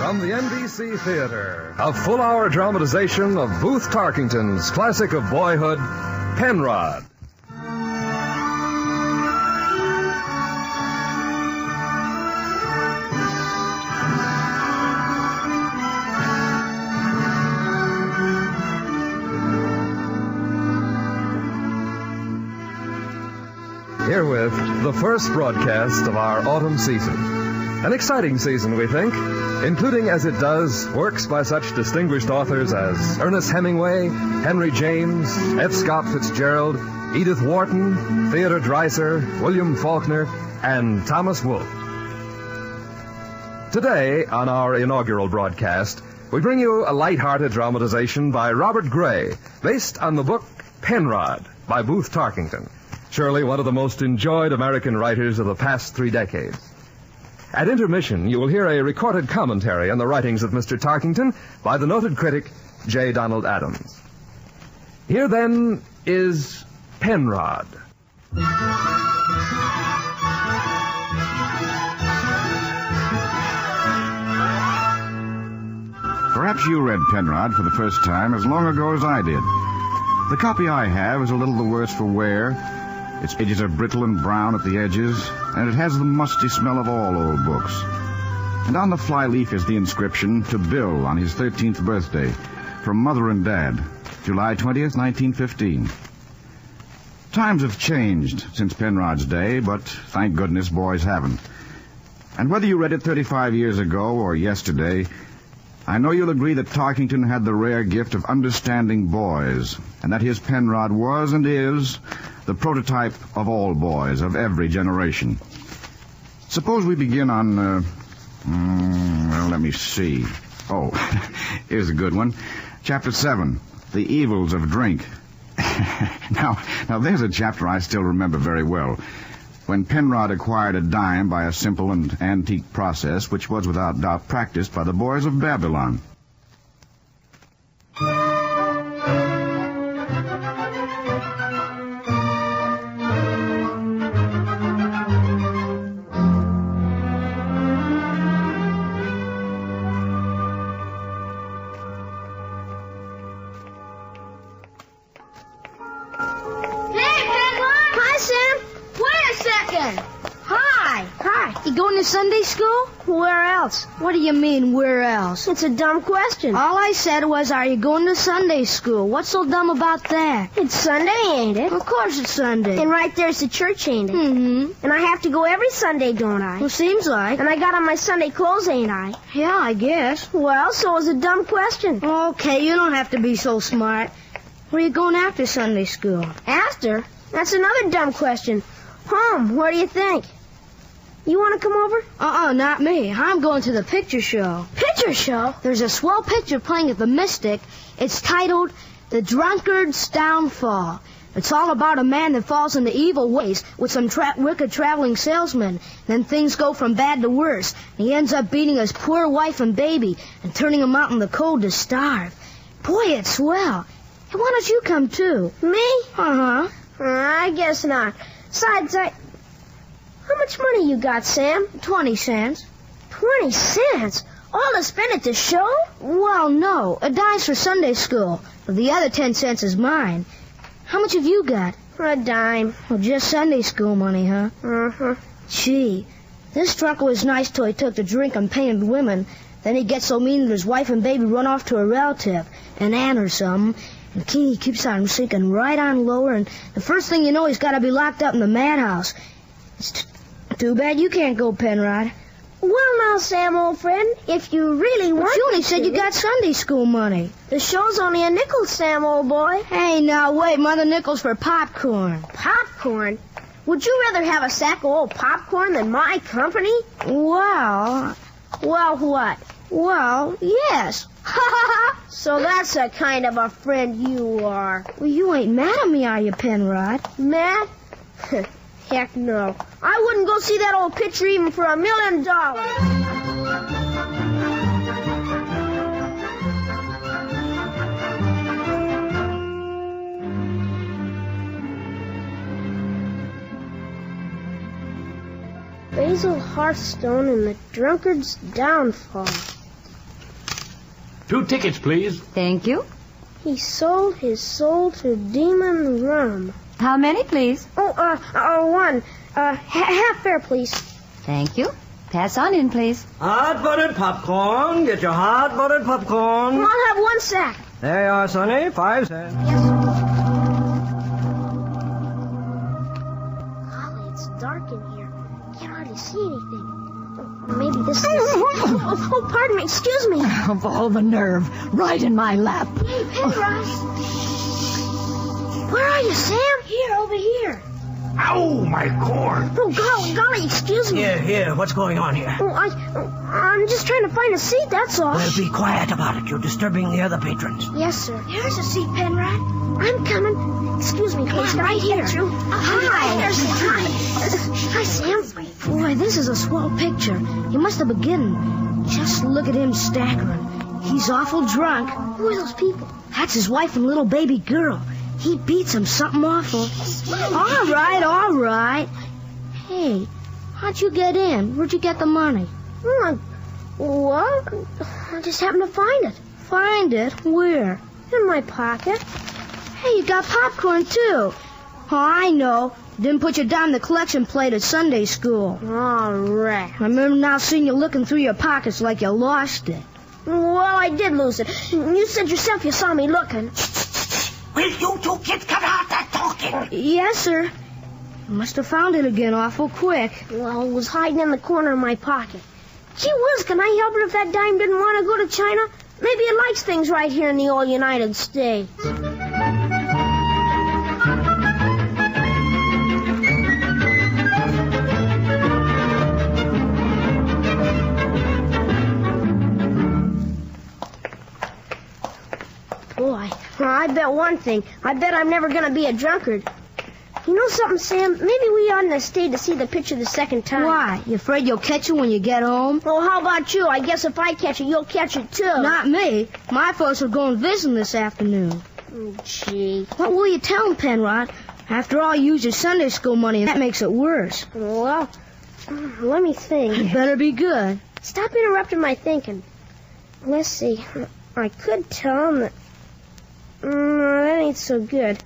From the NBC Theater, a full-hour dramatization of Booth Tarkington's classic of boyhood, Penrod. Herewith, the first broadcast of our autumn season. An exciting season, we think, including as it does works by such distinguished authors as Ernest Hemingway, Henry James, F. Scott Fitzgerald, Edith Wharton, Theodore Dreiser, William Faulkner, and Thomas Wolfe. Today, on our inaugural broadcast, we bring you a light-hearted dramatization by Robert Gray, based on the book Penrod by Booth Tarkington, surely one of the most enjoyed American writers of the past 3 decades. At intermission, you will hear a recorded commentary on the writings of Mr. Tarkington by the noted critic J. Donald Adams. Here, then, is Penrod. Perhaps you read Penrod for the first time as long ago as I did. The copy I have is a little the worse for wear. Its pages are brittle and brown at the edges, and it has the musty smell of all old books. And on the flyleaf is the inscription, "To Bill on his 13th birthday, from Mother and Dad, July 20th, 1915. Times have changed since Penrod's day, but thank goodness boys haven't. And whether you read it 35 years ago or yesterday, I know you'll agree that Tarkington had the rare gift of understanding boys, and that his Penrod was and is the prototype of all boys of every generation. Suppose we begin on, well, let me see. Oh, here's a good one. Chapter 7, The Evils of Drink. Now, there's a chapter I still remember very well. When Penrod acquired a dime by a simple and antique process, which was without doubt practiced by the boys of Babylon. Sunday school? Where else? What do you mean, where else? It's a dumb question. All I said was, are you going to Sunday school? What's so dumb about that? It's Sunday, ain't it? Of course it's Sunday. And right there's the church, ain't it? Mm-hmm. And I have to go every Sunday, don't I? Well, seems like. And I got on my Sunday clothes, ain't I? Yeah, I guess. Well, so it's a dumb question. Okay, you don't have to be so smart. Where are you going after Sunday school? After? That's another dumb question. Home, where do you think? You want to come over? Not me. I'm going to the picture show. Picture show? There's a swell picture playing at the Mystic. It's titled The Drunkard's Downfall. It's all about a man that falls into evil ways with some wicked traveling salesman. Then things go from bad to worse. And he ends up beating his poor wife and baby and turning him out in the cold to starve. Boy, it's swell. Hey, why don't you come, too? Me? Uh-huh. I guess not. Besides, How much money you got, Sam? 20 cents. 20 cents? All to spend at the show? Well, no. A dime's for Sunday school. The other 10 cents is mine. How much have you got? A dime. Well, just Sunday school money, huh? Uh-huh. Gee, this drunk was nice till he took to drink and paying women. Then he gets so mean that his wife and baby run off to a relative, an aunt or something. And he keeps on sinking right on lower, and the first thing you know, he's got to be locked up in the madhouse. It's too bad you can't go, Penrod. Well, now, Sam, old friend, if you really want to... You only said you got Sunday school money. The show's only a nickel, Sam, old boy. Hey, now, wait. Mother nickel's for popcorn. Popcorn? Would you rather have a sack of old popcorn than my company? Well... Well, what? Well, yes. So that's the kind of a friend you are. Well, you ain't mad at me, are you, Penrod? Mad? Heck no. I wouldn't go see that old picture even for $1 million. Basil Hearthstone and the Drunkard's Downfall. 2 tickets, please. Thank you. He sold his soul to demon rum. How many, please? One. Half fare, please. Thank you. Pass on in, please. Hot buttered popcorn. Get your hot buttered popcorn. I'll have 1 sack. There you are, Sonny. 5 cents. Yes. Golly, it's dark in here. Can't hardly see anything. Maybe this is... Oh, pardon me. Excuse me. Of all the nerve. Right in my lap. Hey, Penrod. Where are you, Sam? Here, over here. Ow, my corn. Oh, golly, excuse me. Here. What's going on here? I'm just trying to find a seat, that's all. Well, be quiet about it. You're disturbing the other patrons. Yes, sir. Here's a seat, Penrod. I'm coming. Excuse me, please. Right here. Hi. Hi, Sam. Boy, this is a swell picture. He must have begun. Just look at him staggering. He's awful drunk. Who are those people? That's his wife and little baby girl. He beats him something awful. All right. Hey, how'd you get in? Where'd you get the money? What? I just happened to find it. Find it? Where? In my pocket. Hey, you got popcorn, too. Oh, I know. Didn't put your dime in the collection plate at Sunday school. All right. I remember now seeing you looking through your pockets like you lost it. Well, I did lose it. You said yourself you saw me looking. Will you two kids cut out that talking? Yes, sir. You must have found it again awful quick. Well, it was hiding in the corner of my pocket. Gee whiz, can I help it if that dime didn't want to go to China? Maybe it likes things right here in the old United States. Boy, I bet one thing. I bet I'm never going to be a drunkard. You know something, Sam? Maybe we oughtn't have stayed to see the picture the second time. Why? You afraid you'll catch it when you get home? Well, how about you? I guess if I catch it, you'll catch it, too. Not me. My folks are going visiting this afternoon. Oh, gee. What will you tell them, Penrod? After all, you use your Sunday school money, and that makes it worse. Well, let me think. You better be good. Stop interrupting my thinking. Let's see. I could tell them that... that ain't so good.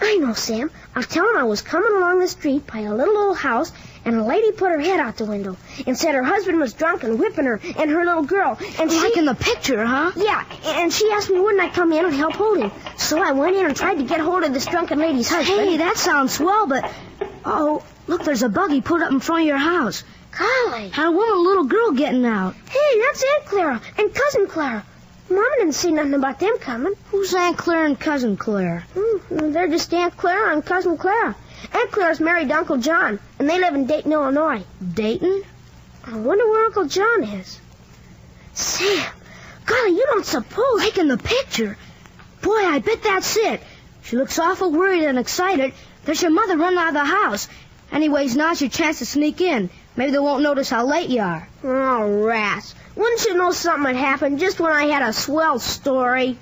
I know, Sam. I'll tell him I was coming along the street by a little old house, and a lady put her head out the window and said her husband was drunk and whipping her and her little girl. And like in the picture, huh? Yeah, and she asked me wouldn't I come in and help hold him. So I went in and tried to get hold of this drunken lady's husband. Hey, that sounds swell, but... Oh, look, there's a buggy put up in front of your house. Golly. And a woman and a little girl getting out. Hey, that's Aunt Clara and Cousin Clara. Mama didn't say nothing about them coming. Who's Aunt Clara and Cousin Clara? They're just Aunt Clara and Cousin Clara. Aunt Clara's married to Uncle John, and they live in Dayton, Illinois. Dayton? I wonder where Uncle John is. Sam, golly, you don't suppose... Like in the picture. Boy, I bet that's it. She looks awful worried and excited. There's your mother running out of the house. Anyways, now's your chance to sneak in. Maybe they won't notice how late you are. Oh, rats. Wouldn't you know something had happened just when I had a swell story?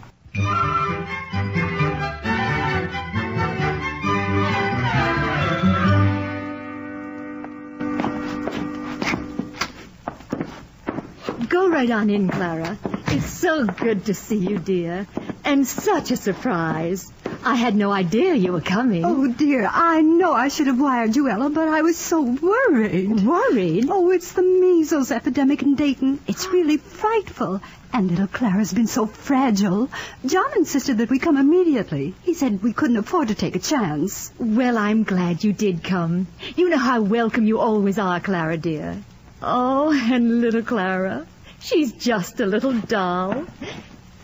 Go right on in, Clara. It's so good to see you, dear. And such a surprise. I had no idea you were coming. Oh, dear, I know I should have wired you, Ella, but I was so worried. Worried? Oh, it's the measles epidemic in Dayton. It's really frightful. And little Clara's been so fragile. John insisted that we come immediately. He said we couldn't afford to take a chance. Well, I'm glad you did come. You know how welcome you always are, Clara, dear. Oh, and little Clara. She's just a little doll.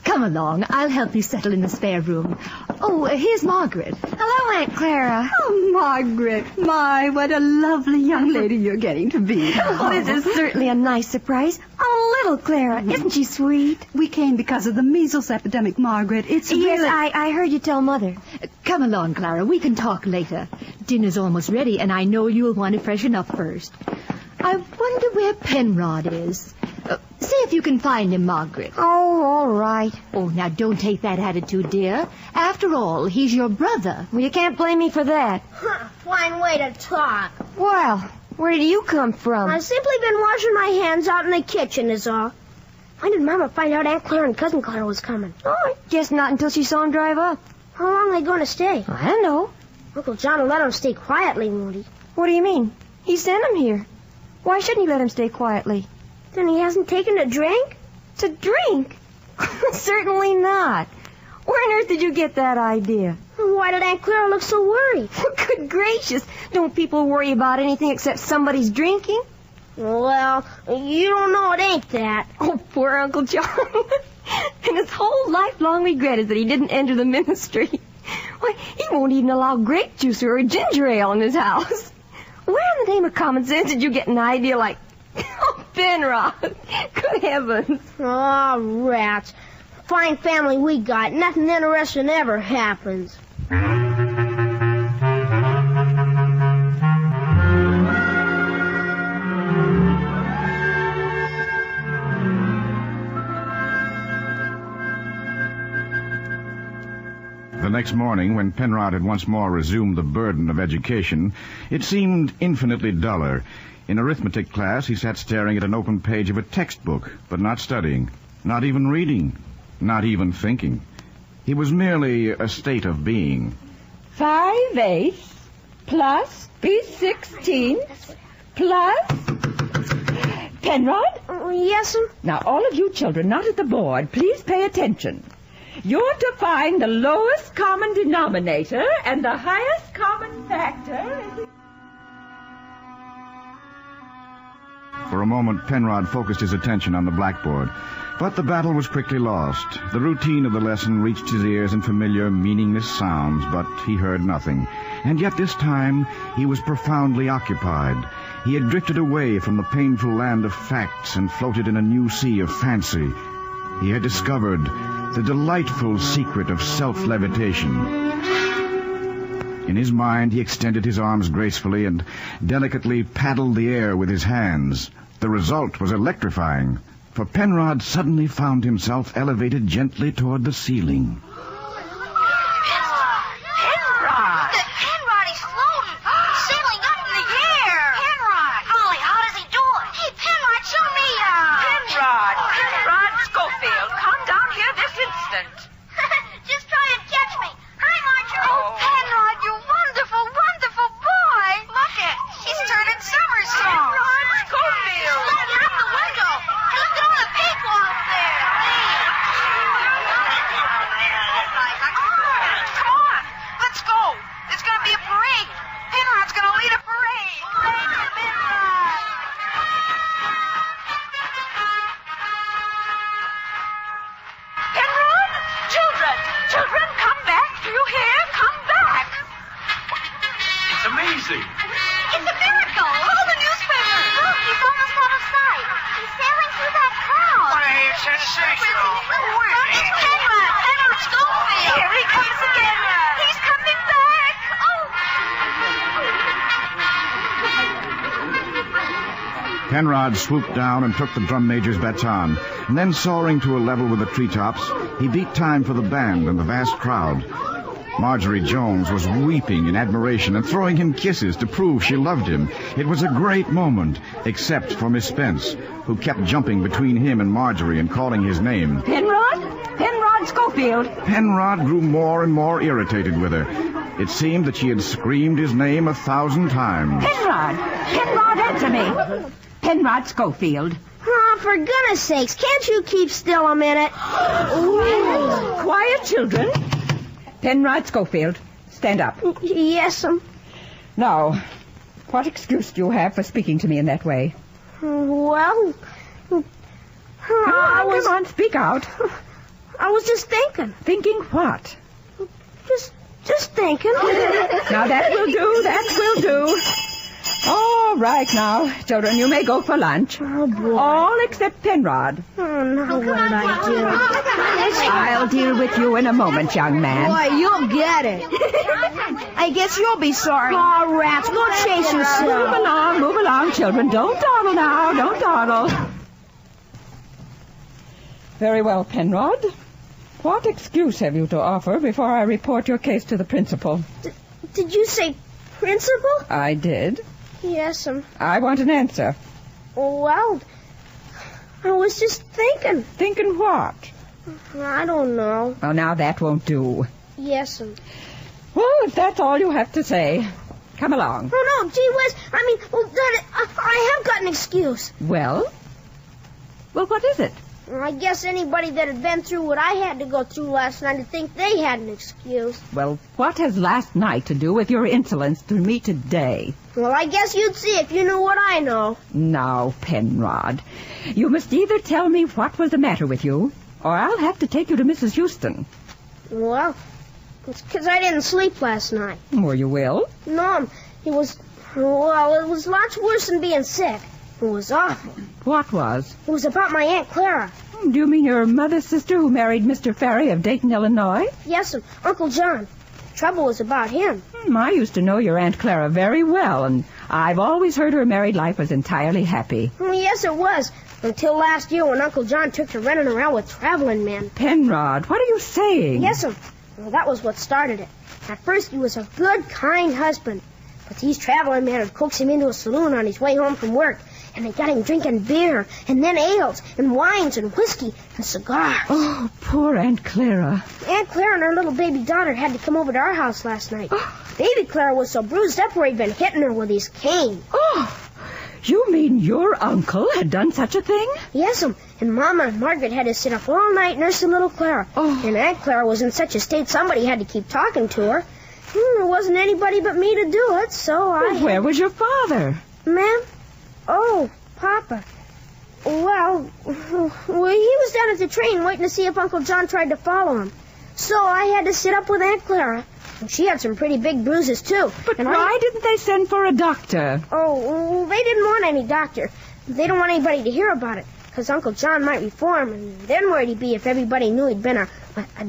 Come along. I'll help you settle in the spare room. Oh, here's Margaret. Hello, Aunt Clara. Oh, Margaret. My, what a lovely young lady you're getting to be. Oh, this is certainly a nice surprise. Oh, little Clara. Isn't she sweet? We came because of the measles epidemic, Margaret. It's Yes, really... I heard you tell Mother. Come along, Clara. We can talk later. Dinner's almost ready, and I know you'll want to freshen up first. I wonder where Penrod is. See if you can find him, Margaret. Oh, all right. Oh, now don't take that attitude, dear. After all, he's your brother. Well, you can't blame me for that. Fine way to talk. Well, where did you come from? I've simply been washing my hands out in the kitchen is all. When did Mama find out Aunt Clara and Cousin Clara was coming? Oh, I guess not until she saw him drive up. How long are they going to stay? I don't know. Uncle John will let them stay quietly, won't he? What do you mean? He sent him here. Why shouldn't he let him stay quietly? Then he hasn't taken a drink? To drink? Certainly not. Where on earth did you get that idea? Why did Aunt Clara look so worried? Good gracious. Don't people worry about anything except somebody's drinking? Well, you don't know it ain't that. Oh, poor Uncle John. And his whole lifelong regret is that he didn't enter the ministry. Why, he won't even allow grape juice or ginger ale in his house. Where in the name of common sense did you get an idea like... Oh, Penrod. Good heavens. Oh, rats. Fine family we got. Nothing interesting ever happens. The next morning, when Penrod had once more resumed the burden of education, it seemed infinitely duller. In arithmetic class, he sat staring at an open page of a textbook, but not studying, not even reading, not even thinking. He was merely a state of being. 5/8 plus B16 plus... Penrod? Yes, sir? Now, all of you children not at the board, please pay attention. You're to find the lowest common denominator and the highest common factor. For a moment, Penrod focused his attention on the blackboard. But the battle was quickly lost. The routine of the lesson reached his ears in familiar, meaningless sounds, but he heard nothing. And yet this time, he was profoundly occupied. He had drifted away from the painful land of facts and floated in a new sea of fancy. He had discovered the delightful secret of self-levitation. In his mind, he extended his arms gracefully and delicately paddled the air with his hands. The result was electrifying, for Penrod suddenly found himself elevated gently toward the ceiling. Penrod! Penrod, he's floating. Sailing up in the air. Penrod! Golly, how does he do it? Hey, Penrod, show me. Penrod Schofield, come down here this instant. Just try and catch me. Hi, Marjorie. Oh, Penrod, you wonderful, wonderful boy. Look at, he's turning somersaults. Penrod Schofield. He's landing up the window. And look at all the people out there. Come on, let's go. There's going to be a parade. Penrod's going to lead a parade. Penrod, children, come back. Do you hear? Come back. It's amazing. It's a miracle. All the newspapers. Look, he's almost out of sight. He's sailing through that crowd. What a sensational. It's Penrod Schofield. Here he comes again. He's coming back. Oh. Penrod swooped down and took the drum major's baton, and then soaring to a level with the treetops, he beat time for the band and the vast crowd. Marjorie Jones was weeping in admiration and throwing him kisses to prove she loved him. It was a great moment, except for Miss Spence, who kept jumping between him and Marjorie and calling his name. Penrod Schofield. Penrod grew more and more irritated with her. It seemed that she had screamed his name 1,000 times. Penrod, answer me. Penrod Schofield. Oh, for goodness sakes, can't you keep still a minute? Quiet, children. Penrod Schofield, stand up. Yes, Now, what excuse do you have for speaking to me in that way? Well, Come on, speak out. I was just thinking. Thinking what? Just thinking. Now, that will do. All right, now, children, you may go for lunch. Oh, boy. All except Penrod. Oh, now what did I do? I'll deal with you in a moment, young man. Boy, you'll get it. I guess you'll be sorry. Oh, rats, go chase yourself. Move along, children. Don't dawdle now. Don't dawdle. Very well, Penrod. What excuse have you to offer before I report your case to the principal? Did you say principal? I did. Yes, I want an answer. Well, I was just thinking. Thinking what? I don't know. Well, now that won't do. Yes'm. Well, if that's all you have to say, come along. Oh, no, gee whiz. I have got an excuse. Well, what is it? I guess anybody that had been through what I had to go through last night would think they had an excuse. Well, what has last night to do with your insolence to me today? Well, I guess you'd see if you knew what I know. Now, Penrod, you must either tell me what was the matter with you, or I'll have to take you to Mrs. Houston. Well, it's 'cause I didn't sleep last night. Were you ill? No, it was lots worse than being sick. It was awful. What was? It was about my Aunt Clara. Do you mean your mother's sister who married Mr. Ferry of Dayton, Illinois? Yes, Uncle John. The trouble was about him. I used to know your Aunt Clara very well, and I've always heard her married life was entirely happy. Yes, it was. Until last year when Uncle John took to running around with traveling men. Penrod, what are you saying? Yes, well, that was what started it. At first he was a good, kind husband. But these traveling men would coax him into a saloon on his way home from work. And they got him drinking beer, and then ales, and wines, and whiskey, and cigars. Oh, poor Aunt Clara. Aunt Clara and her little baby daughter had to come over to our house last night. Baby Clara was so bruised up where he'd been hitting her with his cane. Oh, you mean your uncle had done such a thing? Yes'm, and Mama and Margaret had to sit up all night nursing little Clara. Oh. And Aunt Clara was in such a state somebody had to keep talking to her. There wasn't anybody but me to do it, so I... Where was your father? Ma'am? Oh, Papa. Well, he was down at the train waiting to see if Uncle John tried to follow him. So I had to sit up with Aunt Clara. And she had some pretty big bruises, too. But why didn't they send for a doctor? Oh, they didn't want any doctor. They don't want anybody to hear about it, because Uncle John might reform, and then where'd he be if everybody knew he'd been a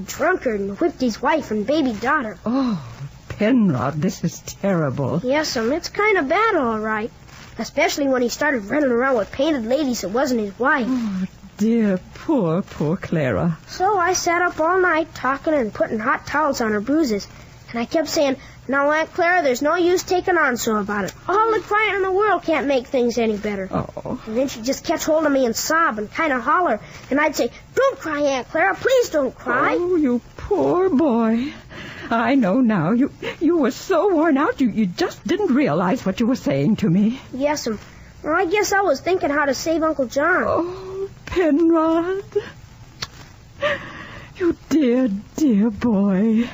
drunkard and whipped his wife and baby daughter? Oh, Penrod, this is terrible. Yes'm, it's kind of bad, all right. Especially when he started running around with painted ladies that wasn't his wife. Oh, dear, poor Clara. So I sat up all night talking and putting hot towels on her bruises. And I kept saying, now, Aunt Clara, there's no use taking on so about it. All the crying in the world can't make things any better. Oh. And then she'd just catch hold of me and sob and kind of holler. And I'd say, don't cry, Aunt Clara, please don't cry. Oh, you poor boy. I know now. You were so worn out, you just didn't realize what you were saying to me. Yes'm. Well, I guess I was thinking how to save Uncle John. Oh, Penrod. You dear, dear boy.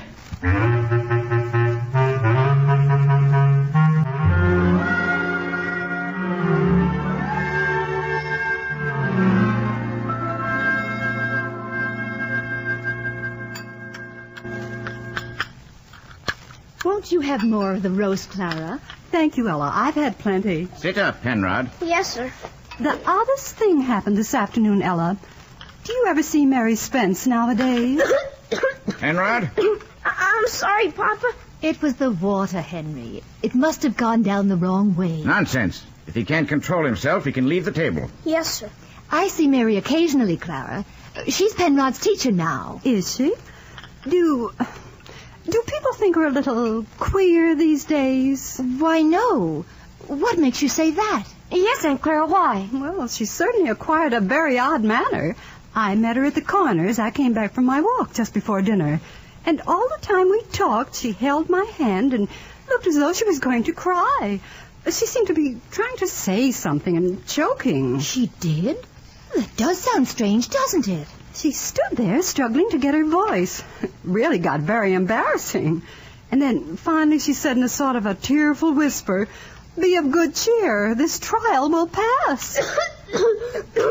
Won't you have more of the roast, Clara? Thank you, Ella. I've had plenty. Sit up, Penrod. Yes, sir. The oddest thing happened this afternoon, Ella. Do you ever see Mary Spence nowadays? Penrod? I'm sorry, Papa. It was the water, Henry. It must have gone down the wrong way. Nonsense. If he can't control himself, he can leave the table. Yes, sir. I see Mary occasionally, Clara. She's Penrod's teacher now. Is she? Do people think her a little queer these days? Why, no. What makes you say that? Yes, Aunt Clara, why? Well, she certainly acquired a very odd manner. I met her at the Corners. I came back from my walk just before dinner. And all the time we talked, she held my hand and looked as though she was going to cry. She seemed to be trying to say something and choking. She did? That does sound strange, doesn't it? She stood there struggling to get her voice. It really got very embarrassing. And then finally she said in a sort of a tearful whisper, "Be of good cheer. This trial will pass."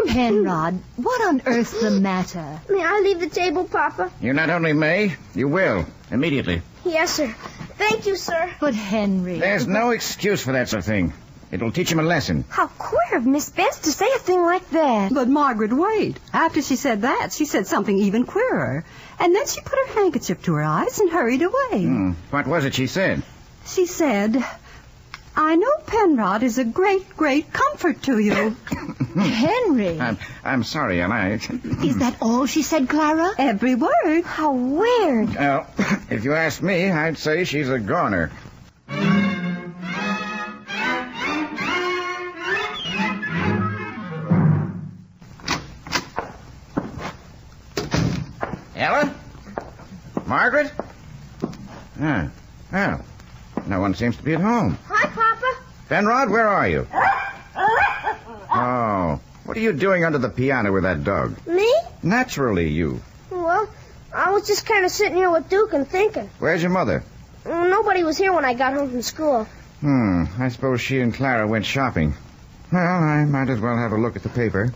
Penrod, what on earth's the matter? May I leave the table, Papa? You not only may, you will. Immediately. Yes, sir. Thank you, sir. But Henry... There's no excuse for that sort of thing. It'll teach him a lesson. How queer of Miss Spence to say a thing like that. But Margaret, wait. After she said that, she said something even queerer. And then she put her handkerchief to her eyes and hurried away. What was it she said? She said, "I know Penrod is a great, great comfort to you." Henry! I'm sorry, Ella. Is that all she said, Clara? Every word. How weird. Well, if you ask me, I'd say she's a goner. Margaret? Well, no one seems to be at home. Hi, Papa. Penrod, where are you? Oh, what are you doing under the piano with that dog? Me? Naturally, you. Well, I was just kind of sitting here with Duke and thinking. Where's your mother? Nobody was here when I got home from school. I suppose she and Clara went shopping. Well, I might as well have a look at the paper.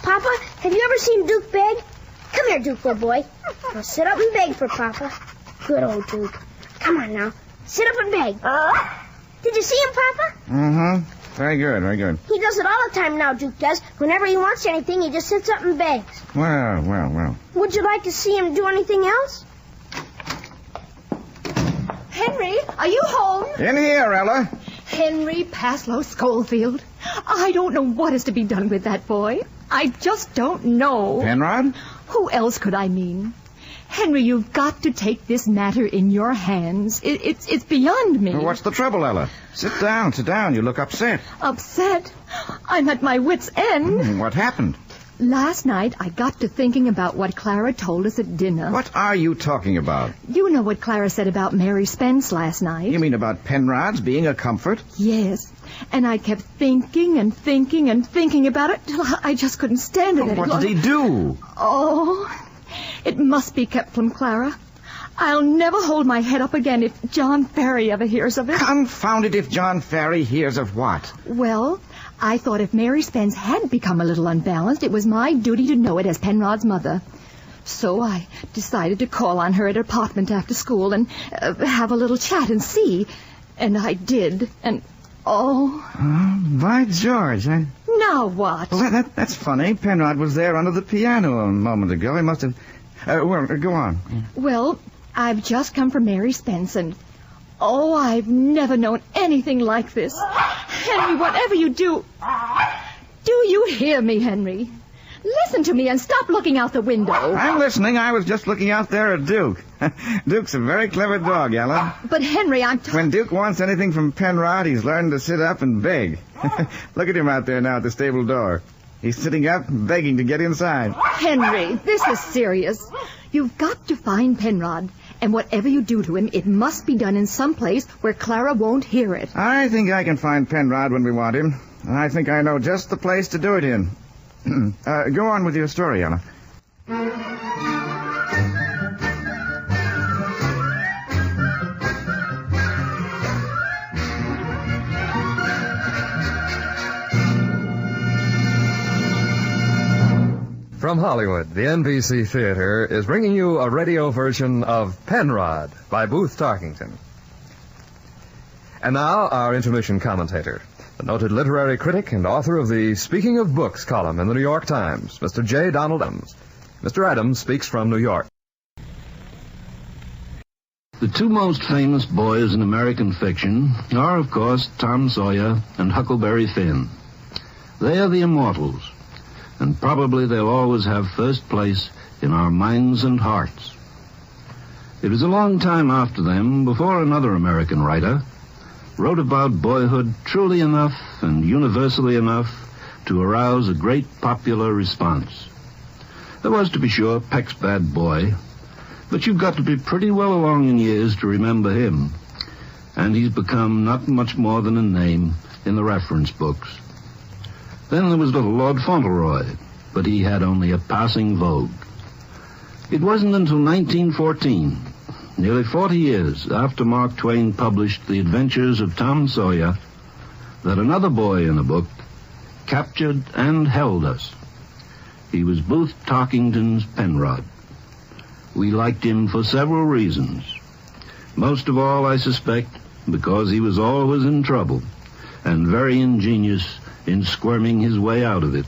Papa, have you ever seen Duke beg? Come here, Duke, good boy. Now sit up and beg for Papa. Good old Duke. Come on now. Sit up and beg. Did you see him, Papa? Mm-hmm. Very good, very good. He does it all the time now, Duke does. Whenever he wants anything, he just sits up and begs. Well. Would you like to see him do anything else? Henry, are you home? In here, Ella. Henry Paslow Schofield. I don't know what is to be done with that boy. I just don't know. Penrod? Who else could I mean? Henry, you've got to take this matter in your hands. It's beyond me. Well, what's the trouble, Ella? Sit down. You look upset. Upset? I'm at my wit's end. What happened? Last night, I got to thinking about what Clara told us at dinner. What are you talking about? You know what Clara said about Mary Spence last night. You mean about Penrod's being a comfort? Yes. And I kept thinking and thinking and thinking about it till I just couldn't stand it any longer. What did he do? Oh, it must be kept from Clara. I'll never hold my head up again if John Ferry ever hears of it. Confound it if John Ferry hears of what? Well, I thought if Mary Spence had become a little unbalanced, it was my duty to know it as Penrod's mother. So I decided to call on her at her apartment after school and have a little chat and see. And I did. And, by George. Now what? Well, that's funny. Penrod was there under the piano a moment ago. He must have... go on. Well, I've just come from Mary Spence and... I've never known anything like this. Henry, whatever you do... Do you hear me, Henry? Listen to me and stop looking out the window. I'm listening. I was just looking out there at Duke. Duke's a very clever dog, Ella. But, Henry, When Duke wants anything from Penrod, he's learned to sit up and beg. Look at him out there now at the stable door. He's sitting up, begging to get inside. Henry, this is serious. You've got to find Penrod. And whatever you do to him, it must be done in some place where Clara won't hear it. I think I can find Penrod when we want him. And I think I know just the place to do it in. Go on with your story, Ella. From Hollywood, the NBC Theater is bringing you a radio version of Penrod by Booth Tarkington. And now, our intermission commentator, the noted literary critic and author of the Speaking of Books column in the New York Times, Mr. J. Donald Adams. Mr. Adams speaks from New York. The two most famous boys in American fiction are, of course, Tom Sawyer and Huckleberry Finn. They are the immortals, and probably they'll always have first place in our minds and hearts. It was a long time after them before another American writer wrote about boyhood truly enough and universally enough to arouse a great popular response. There was, to be sure, Peck's Bad Boy, but you've got to be pretty well along in years to remember him, and he's become not much more than a name in the reference books. Then there was little Lord Fauntleroy, but he had only a passing vogue. It wasn't until 1914, nearly 40 years after Mark Twain published The Adventures of Tom Sawyer, that another boy in a book captured and held us. He was Booth Tarkington's Penrod. We liked him for several reasons. Most of all, I suspect, because he was always in trouble and very ingenious in squirming his way out of it.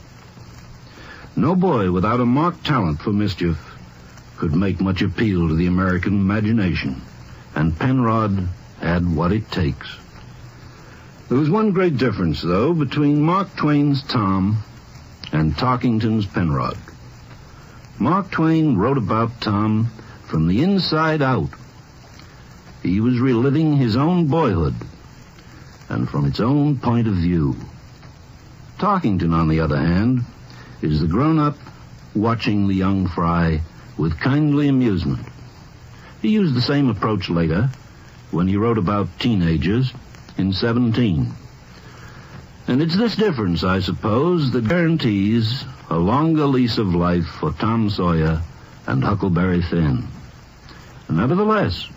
No boy without a marked talent for mischief could make much appeal to the American imagination, and Penrod had what it takes. There was one great difference, though, between Mark Twain's Tom and Tarkington's Penrod. Mark Twain wrote about Tom from the inside out. He was reliving his own boyhood, and from its own point of view. Tarkington, on the other hand, is the grown-up watching the young fry with kindly amusement. He used the same approach later when he wrote about teenagers in 17. And it's this difference, I suppose, that guarantees a longer lease of life for Tom Sawyer and Huckleberry Finn. Nevertheless,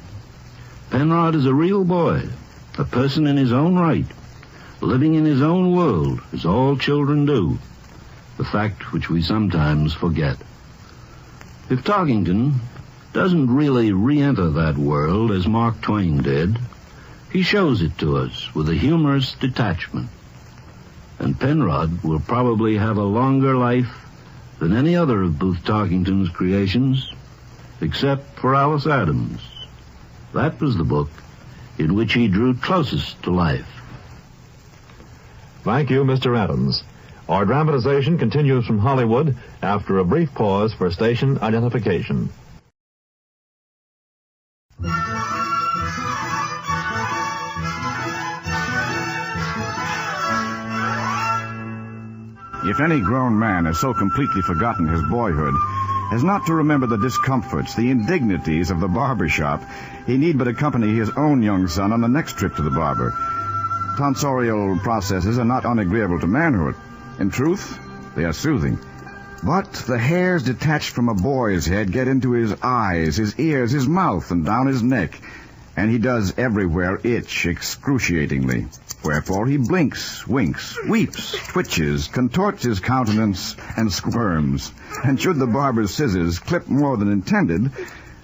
Penrod is a real boy, a person in his own right, living in his own world, as all children do, the fact which we sometimes forget. If Tarkington doesn't really re-enter that world as Mark Twain did, he shows it to us with a humorous detachment. And Penrod will probably have a longer life than any other of Booth Tarkington's creations, except for Alice Adams. That was the book in which he drew closest to life. Thank you, Mr. Adams. Our dramatization continues from Hollywood after a brief pause for station identification. If any grown man has so completely forgotten his boyhood as not to remember the discomforts, the indignities of the barber shop, he need but accompany his own young son on the next trip to the barber. Tonsorial processes are not unagreeable to manhood. In truth, they are soothing. But the hairs detached from a boy's head get into his eyes, his ears, his mouth, and down his neck, and he does everywhere itch excruciatingly. Wherefore he blinks, winks, weeps, twitches, contorts his countenance, and squirms. And should the barber's scissors clip more than intended,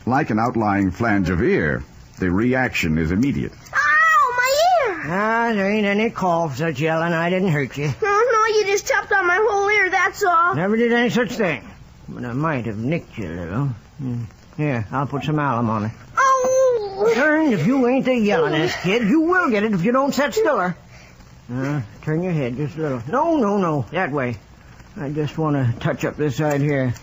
like an outlying flange of ear, the reaction is immediate. Ow, my ear! Ah, there ain't any cough, such yelling. I didn't hurt you. No, you just chopped on my whole ear, that's all. Never did any such thing. But I might have nicked you a little. Here, I'll put some alum on it. Oh! Darn, if you ain't the yellingest kid, you will get it if you don't sit stiller. Turn your head just a little. No, that way. I just want to touch up this side here.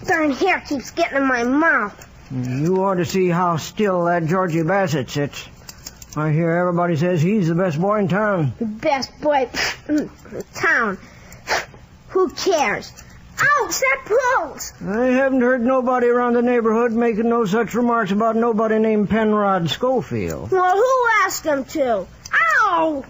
Darn hair keeps getting in my mouth. You ought to see how still that Georgie Bassett sits. I hear everybody says he's the best boy in town. The best boy in town. Who cares? Ouch, that pulls! I haven't heard nobody around the neighborhood making no such remarks about nobody named Penrod Schofield. Well, who asked him to? Ow!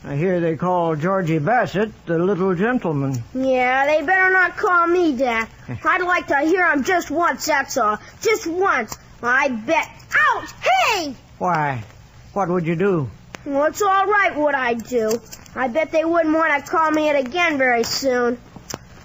I hear they call Georgie Bassett the little gentleman. Yeah, they better not call me that. I'd like to hear him just once, that's all. Just once. I bet. Ouch! Hey! Why? What would you do? Well, it's all right what I'd do. I bet they wouldn't want to call me it again very soon.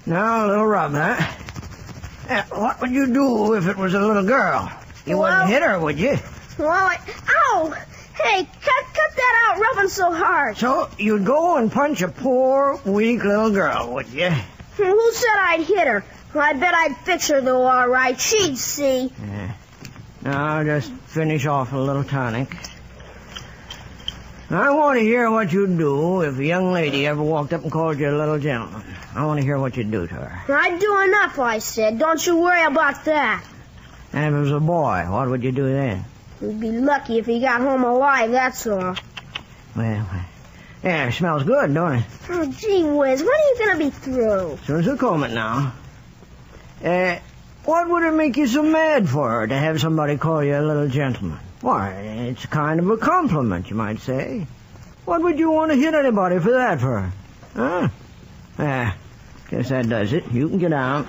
Now, a little rub, huh? What would you do if it was a little girl? You wouldn't hit her, would you? Well, ow! Hey, cut that out rubbing so hard. So, you'd go and punch a poor, weak little girl, would you? Who said I'd hit her? I bet I'd fix her, though, all right. She'd see. Now, I'll just finish off a little tonic. I want to hear what you'd do if a young lady ever walked up and called you a little gentleman. I want to hear what you'd do to her. I'd do enough, I said. Don't you worry about that. And if it was a boy, what would you do then? You'd be lucky if he got home alive, that's all. Well, yeah, it smells good, don't it? Oh, gee whiz, when are you going to be through? As soon as I comb it now. What would it make you so mad for, to have somebody call you a little gentleman? Why, it's kind of a compliment, you might say. What would you want to hit anybody for that for? Huh? Guess that does it. You can get out.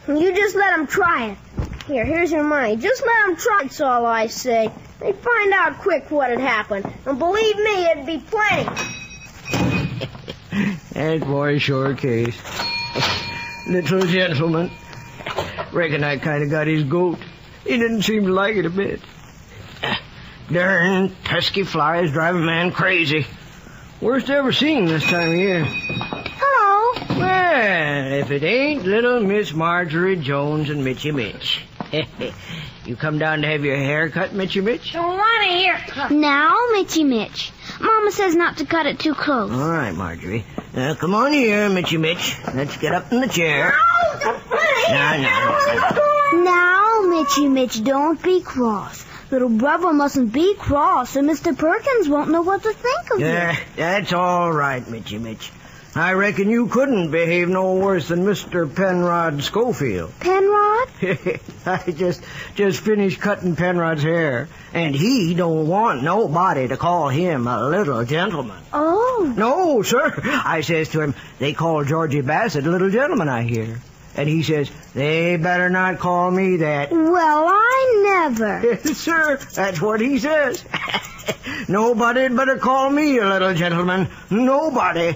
You just let him try it. Here's your money. Just let him try it, that's all I say. They'd find out quick what'd happen. And believe me, it'd be plenty. That boy sure case. Little gentleman. Reckon I kind of got his goat. He didn't seem to like it a bit. Darn pesky flies drive a man crazy. Worst ever seen this time of year. Hello. Well, if it ain't little Miss Marjorie Jones and Mitchy Mitch. You come down to have your hair cut, Mitchy Mitch? Don't want a haircut. Now, Mitchy Mitch. Mama says not to cut it too close. All right, Marjorie. Come on here, Mitchy Mitch. Let's get up in the chair. Now, Mitchy Mitch, don't be cross. Little brother mustn't be cross, or Mr. Perkins won't know what to think of you. That's all right, Mitchy Mitch. I reckon you couldn't behave no worse than Mr. Penrod Schofield. Penrod? I just finished cutting Penrod's hair, and he don't want nobody to call him a little gentleman. Oh. No, sir. I says to him, they call Georgie Bassett a little gentleman, I hear. And he says, they better not call me that. Well, I never. Yes, sir. That's what he says. Nobody'd better call me a little gentleman. Nobody.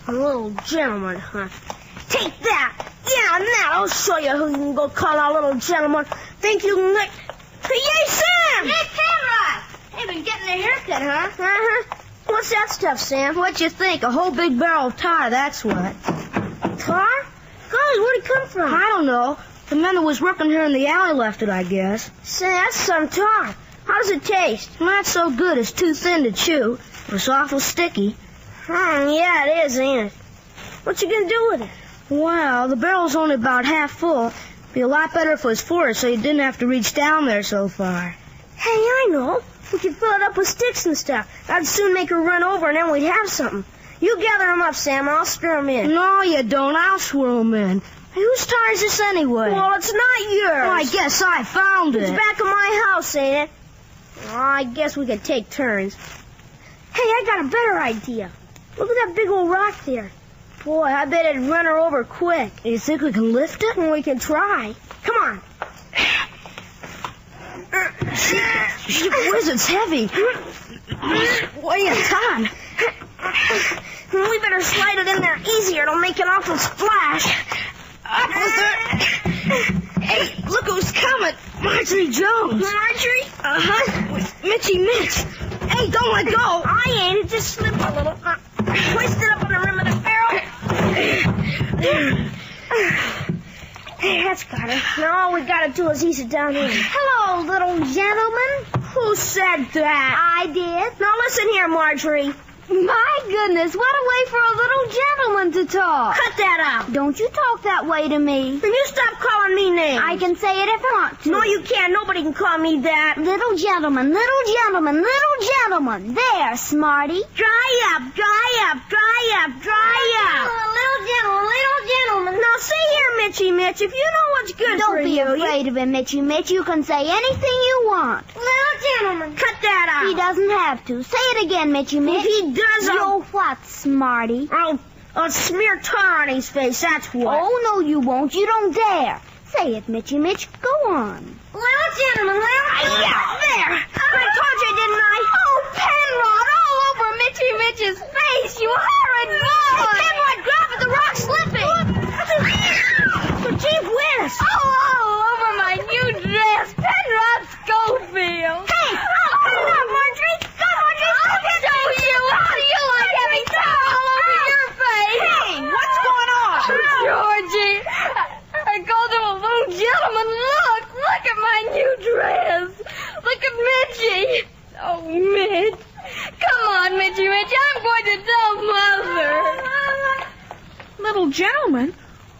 A little gentleman, huh? Take that! Yeah, now I'll show you who you can go call a little gentleman. Think you can lick... Hey, Sam! Hey, Penrod! Hey, been getting a haircut, huh? Uh-huh. What's that stuff, Sam? What'd you think? A whole big barrel of tar, that's what. Tar? Golly, where'd it come from? I don't know. The men that was working here in the alley left it, I guess. Say, that's some tar. How does it taste? Not so good. It's too thin to chew. It's awful sticky. Yeah, it is, ain't it? What you gonna do with it? Well, the barrel's only about half full. Be a lot better if it was full, so you didn't have to reach down there so far. Hey, I know. We could fill it up with sticks and stuff. That'd soon make her run over, and then we'd have something. You gather them up, Sam, and I'll stir them in. No, you don't. I'll swirl them in. Hey, whose tar is this anyway? Well, it's not yours. Well, I guess I found it. It's back in my house, ain't it? Well, I guess we could take turns. Hey, I got a better idea. Look at that big old rock there. Boy, I bet it'd run her over quick. You think we can lift it? Well, we can try. Come on. Gee whiz, it's heavy. What are you ton? We better slide it in there easier. It'll make an awful splash. Up with it. Hey, look who's coming. Marjorie Jones. Marjorie? Uh-huh. With Mitchy Mitch. Hey, don't let go. I ain't. It just slipped a little. Hoist it up on the rim of the barrel. Hey, that's got her. Now all we gotta do is ease it down here. Hello, little gentleman. Who said that? I did. Now listen here, Marjorie. My goodness, what a way for a little gentleman to talk. Cut that out. Don't you talk that way to me. Then you stop calling me names. I can say it if I want to. No, you can't. Nobody can call me that. Little gentleman, little gentleman, little gentleman. There, smarty. Dry up, dry up, dry up, dry up. Little gentleman, little gentleman. Now, see here, Mitchy Mitch, if you know what's good Don't for you... Don't be afraid of him, Mitchy Mitch. You can say anything you want. Little gentleman. Cut that out. He doesn't have to. Say it again, Mitchy Mitch. If he does, You'll what, smarty? I'll smear tar on his face, that's what. Oh, no, you won't. You don't dare. Say it, Mitchy Mitch. Go on. Little gentleman, yeah, there. I told you, didn't I? Oh, Penrod, all over Mitchy Mitch's face, you horrid boy. Hey, Penrod, grab it. The rock's slipping. Gee whiz. All over my new dress. Penrod Schofield. Hey, cut it up, Marjorie. Go, Marjorie. I'll show you. How do you like having tar all over your face? Hey, what's going on? Georgie, I called him a little gentleman. Look at my new dress. Look at Mitchy. Oh, Mitch. Come on, Mitchy Mitch. I'm going to tell Mother. Little gentleman?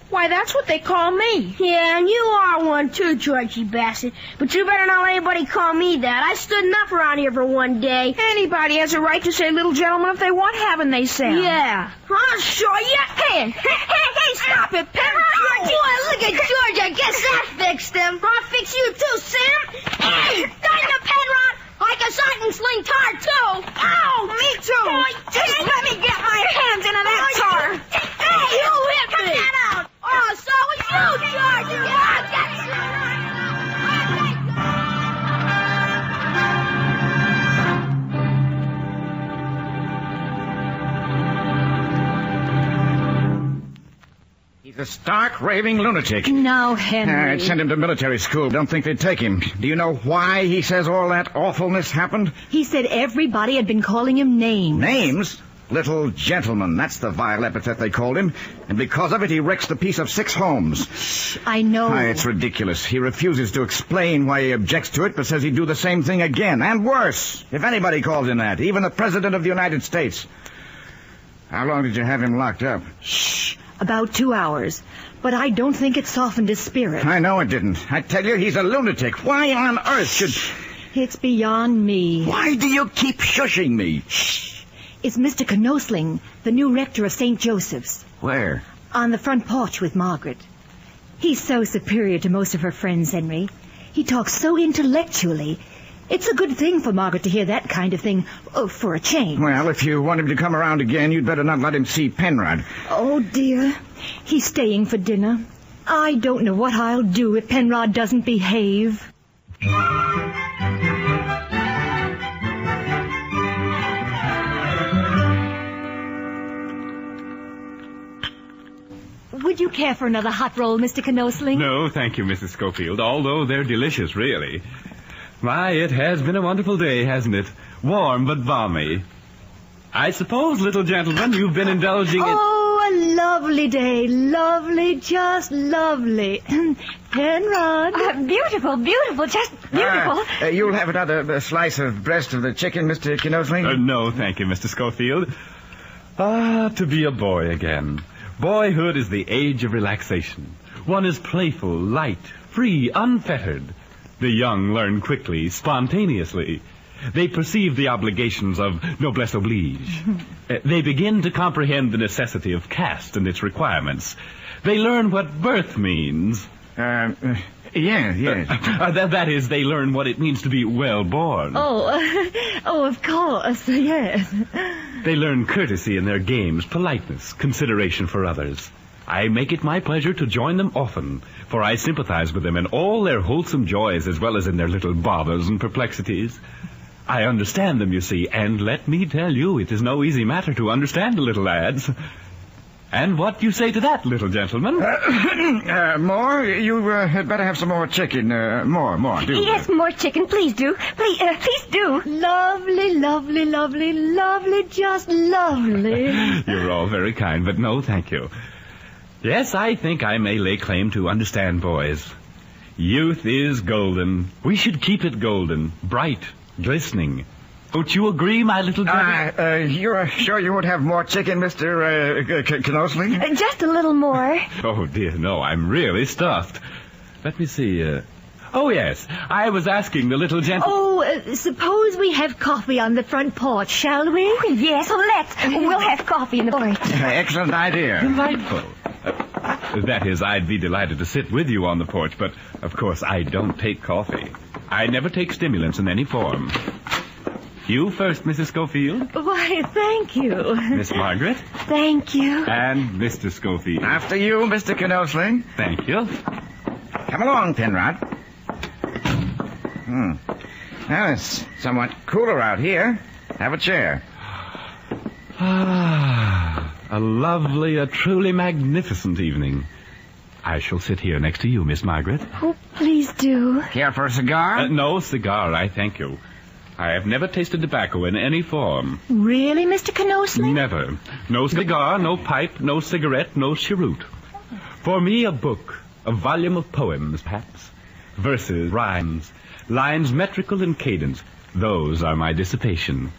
Why, that's what they call me. Yeah, and you are one too, Georgie Bassett. But you better not let anybody call me that. I stood enough around here for one day. Anybody has a right to say little gentleman if they want, haven't they, Sam? Yeah. I'll show you. Hey, stop it, Penrod. Oh, boy, look at George. I guess that fixed him. I'll fix you too, Sam. Hey, darn you, Penrod. I guess I can sling tar, too. Ow, me too. Boy, just let me get my hands into that tar. Hey, you hit me. Cut that out. Oh, so was you, George. Yeah, that's right. He's a stark, raving lunatic. Now, Henry. I'd send him to military school. Don't think they'd take him. Do you know why he says all that awfulness happened? He said everybody had been calling him names. Names? Little gentleman. That's the vile epithet they called him. And because of it, he wrecks the peace of 6 homes. I know. It's ridiculous. He refuses to explain why he objects to it, but says he'd do the same thing again, and worse, if anybody calls him that, even the President of the United States. How long did you have him locked up? Shh. About 2 hours. But I don't think it softened his spirit. I know it didn't. I tell you, he's a lunatic. Why on earth should... It's beyond me. Why do you keep shushing me? Shh. It's Mr. Knosling, the new rector of St. Joseph's. Where? On the front porch with Margaret. He's so superior to most of her friends, Henry. He talks so intellectually. It's a good thing for Margaret to hear that kind of thing, for a change. Well, if you want him to come around again, you'd better not let him see Penrod. Oh, dear. He's staying for dinner. I don't know what I'll do if Penrod doesn't behave. Would you care for another hot roll, Mr. Knosling? No, thank you, Mrs. Schofield, although they're delicious, really. My, it has been a wonderful day, hasn't it? Warm but balmy. I suppose, little gentleman, you've been indulging in... Oh, a lovely day. Lovely, just lovely. Penrod. Beautiful, beautiful, just beautiful. You'll have another slice of breast of the chicken, Mr. Knosling? No, thank you, Mr. Schofield. To be a boy again. Boyhood is the age of relaxation. One is playful, light, free, unfettered. The young learn quickly, spontaneously. They perceive the obligations of noblesse oblige. They begin to comprehend the necessity of caste and its requirements. They learn what birth means. Yes. That is, they learn what it means to be well-born. Oh, of course, yes. They learn courtesy in their games, politeness, consideration for others. I make it my pleasure to join them often, for I sympathize with them in all their wholesome joys as well as in their little bothers and perplexities. I understand them, you see, and let me tell you, it is no easy matter to understand the little lads. And what do you say to that, little gentleman? More? You had better have some more chicken. More, do. Yes, more chicken, please do. Please do. Lovely, lovely, lovely, lovely, just lovely. You're all very kind, but no, thank you. Yes, I think I may lay claim to understand boys. Youth is golden. We should keep it golden, bright, glistening. Don't you agree, my little gentleman? You're sure you won't have more chicken, Mr. Knosling? Just a little more. Oh, dear, no, I'm really stuffed. Let me see, Oh, yes, I was asking the little gentleman... Oh, suppose we have coffee on the front porch, shall we? Oh, yes, let's. We'll have coffee in the porch. Excellent idea. Delightful. That is, I'd be delighted to sit with you on the porch, but, of course, I don't take coffee. I never take stimulants in any form. You first, Mrs. Schofield. Why, thank you. Miss Margaret. Thank you. And Mr. Schofield. After you, Mr. Knosling. Thank you. Come along, Penrod. Now, it's somewhat cooler out here. Have a chair. A lovely, a truly magnificent evening. I shall sit here next to you, Miss Margaret. Oh, please do. Care for a cigar? No cigar, I thank you. I have never tasted tobacco in any form. Really, Mr. Knosling? Never. No cigar, no pipe, no cigarette, no cheroot. For me, a book, a volume of poems, perhaps. Verses, rhymes, lines metrical and cadence. Those are my dissipation.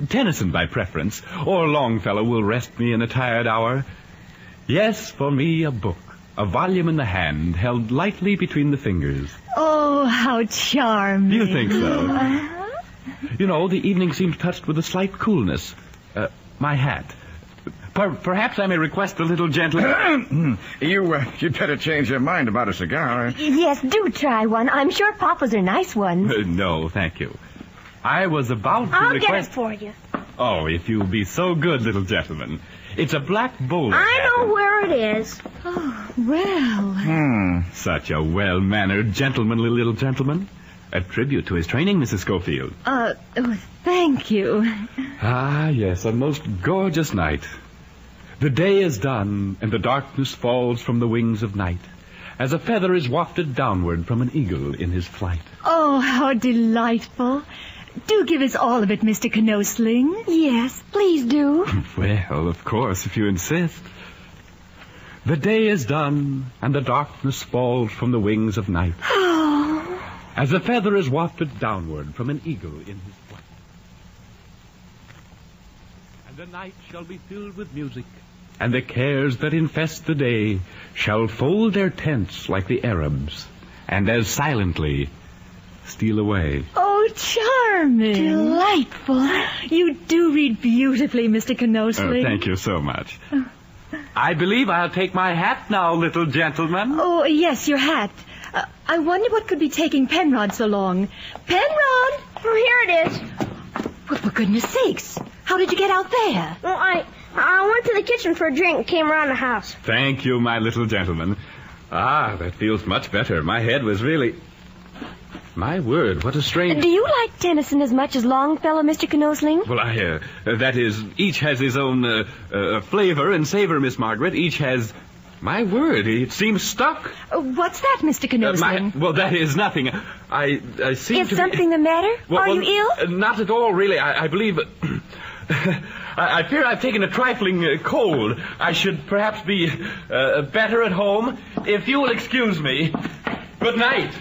Tennyson by preference, or Longfellow will rest me in a tired hour. Yes, for me, a book, a volume in the hand, held lightly between the fingers. Oh, how charming. Do you think so? You know, the evening seems touched with a slight coolness. My hat. Perhaps I may request a little gentleman... You'd better change your mind about a cigar. Yes, do try one. I'm sure Papa's are nice ones. No, thank you. I was about to I'll request... get it for you. Oh, if you'll be so good, little gentleman. It's a black bowler hat. I know where it is. Oh, well... Such a well-mannered, gentlemanly little gentleman. A tribute to his training, Mrs. Schofield. Thank you. Ah, yes, a most gorgeous night. The day is done, and the darkness falls from the wings of night, as a feather is wafted downward from an eagle in his flight. Oh, how delightful. Do give us all of it, Mr. Knosling. Yes, please do. Well, of course, if you insist. The day is done, and the darkness falls from the wings of night, as a feather is wafted downward from an eagle in his flight. And the night shall be filled with music, and the cares that infest the day shall fold their tents like the Arabs, and as silently steal away. Oh, charming. Delightful. You do read beautifully, Mr. Knosling. Thank you so much. I believe I'll take my hat now, little gentleman. Oh, yes, your hat. I wonder what could be taking Penrod so long. Penrod! Oh, here it is. Well, for goodness sakes, how did you get out there? Well, I went to the kitchen for a drink and came around the house. Thank you, my little gentleman. Ah, that feels much better. My head was really... My word, what a strange... Do you like Tennyson as much as Longfellow, Mr. Knosling? Well, that is, each has his own flavor and savor, Miss Margaret. Each has... My word, it seems stuck. What's that, Mr. Knosling? Well, that is nothing. I seem to be... Is something the matter? Are you ill? Not at all, really. I believe... I fear I've taken a trifling cold. I should perhaps be better at home. If you will excuse me. Good night.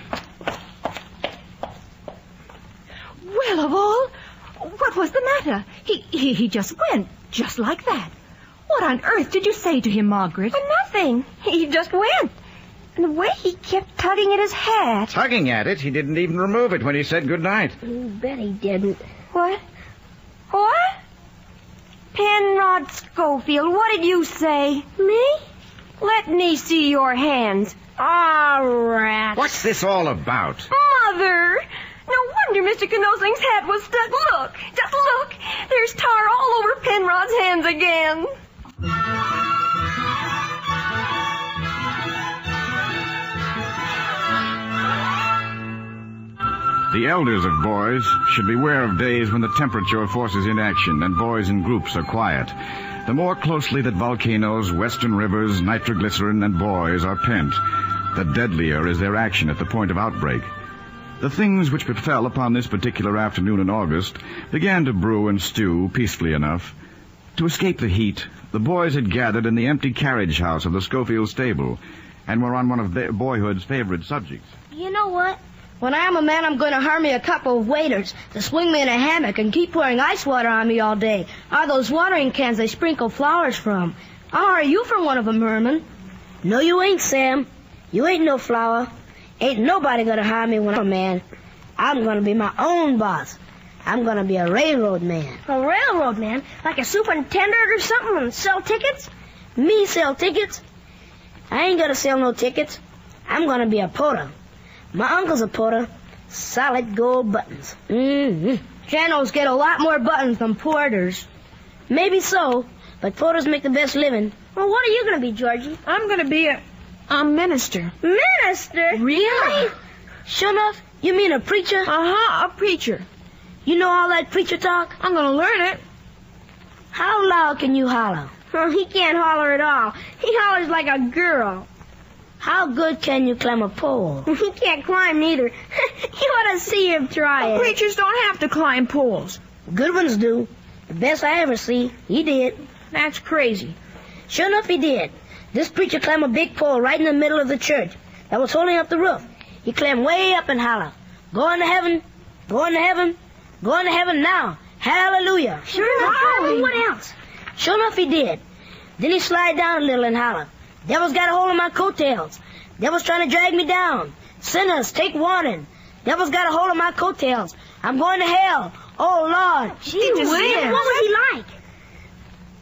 Well, of all, what was the matter? He just went, just like that. What on earth did you say to him, Margaret? Nothing. He just went. And the way he kept tugging at his hat. Tugging at it? He didn't even remove it when he said good night. You bet he didn't. What? What? Penrod Schofield, what did you say? Me? Let me see your hands. All right. What's this all about? Mother! No wonder Mr. Knosling's hat was stuck. Look! Just look! There's tar all over Penrod's hands again. The elders of boys should beware of days when the temperature forces inaction and boys in groups are quiet. The more closely that volcanoes, western rivers, nitroglycerin, and boys are pent, the deadlier is their action at the point of outbreak. The things which befell upon this particular afternoon in August began to brew and stew peacefully enough. To escape the heat, the boys had gathered in the empty carriage house of the Schofield stable and were on one of their boyhood's favorite subjects. You know what? When I am a man, I'm going to hire me a couple of waiters to swing me in a hammock and keep pouring ice water on me all day. Or those watering cans they sprinkle flowers from. I'll hire you for one of them, Herman. No, you ain't, Sam. You ain't no flower. Ain't nobody going to hire me when I'm a man. I'm going to be my own boss. I'm going to be a railroad man. A railroad man? Like a superintendent or something and sell tickets? Me sell tickets? I ain't going to sell no tickets. I'm going to be a porter. My uncle's a porter. Solid gold buttons. Generals get a lot more buttons than porters. Maybe so, but porters make the best living. Well, what are you going to be, Georgie? I'm going to be a minister. Minister? Really? Sure enough, you mean a preacher? Uh-huh, a preacher. You know all that preacher talk? I'm going to learn it. How loud can you holler? Oh, he can't holler at all. He hollers like a girl. How good can you climb a pole? He can't climb neither. You ought to see him try it. Preachers don't have to climb poles. Good ones do. The best I ever see, he did. That's crazy. Sure enough, he did. This preacher climbed a big pole right in the middle of the church that was holding up the roof. He climbed way up and hollered, "Going to heaven, going to heaven, going to heaven now. Hallelujah." Sure enough, what else? Sure enough, he did. Then he slid down a little and hollered, "Devil's got a hold of my coattails. Devil's trying to drag me down. Sinners, take warning. Devil's got a hold of my coattails. I'm going to hell. Oh, Lord." Gee whiz. What was he like?